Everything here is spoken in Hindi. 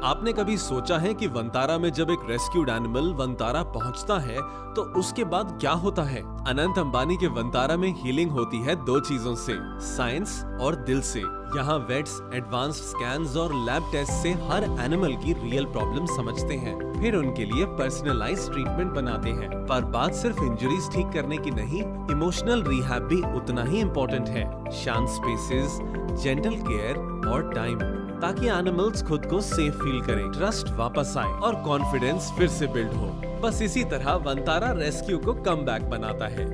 आपने कभी सोचा है कि वंतारा में जब एक रेस्क्यूड एनिमल वंतारा पहुंचता है तो उसके बाद क्या होता है? अनंत अंबानी के वंतारा में हीलिंग होती है दो चीजों से, साइंस और दिल से। यहाँ वेट्स एडवांस्ड स्कैन्स और लैब टेस्ट से हर एनिमल की रियल प्रॉब्लम समझते हैं, फिर उनके लिए पर्सनलाइज्ड ट्रीटमेंट बनाते हैं। पर बात सिर्फ इंजरीज ठीक करने की नहीं, इमोशनल रिहैब भी उतना ही इम्पोर्टेंट है। शांत स्पेसेस, जेंटल केयर और टाइम, ताकि एनिमल्स खुद को सेफ फील करें, ट्रस्ट वापस आए और कॉन्फिडेंस फिर से बिल्ड हो। बस इसी तरह वंतारा रेस्क्यू को कम बैक बनाता है।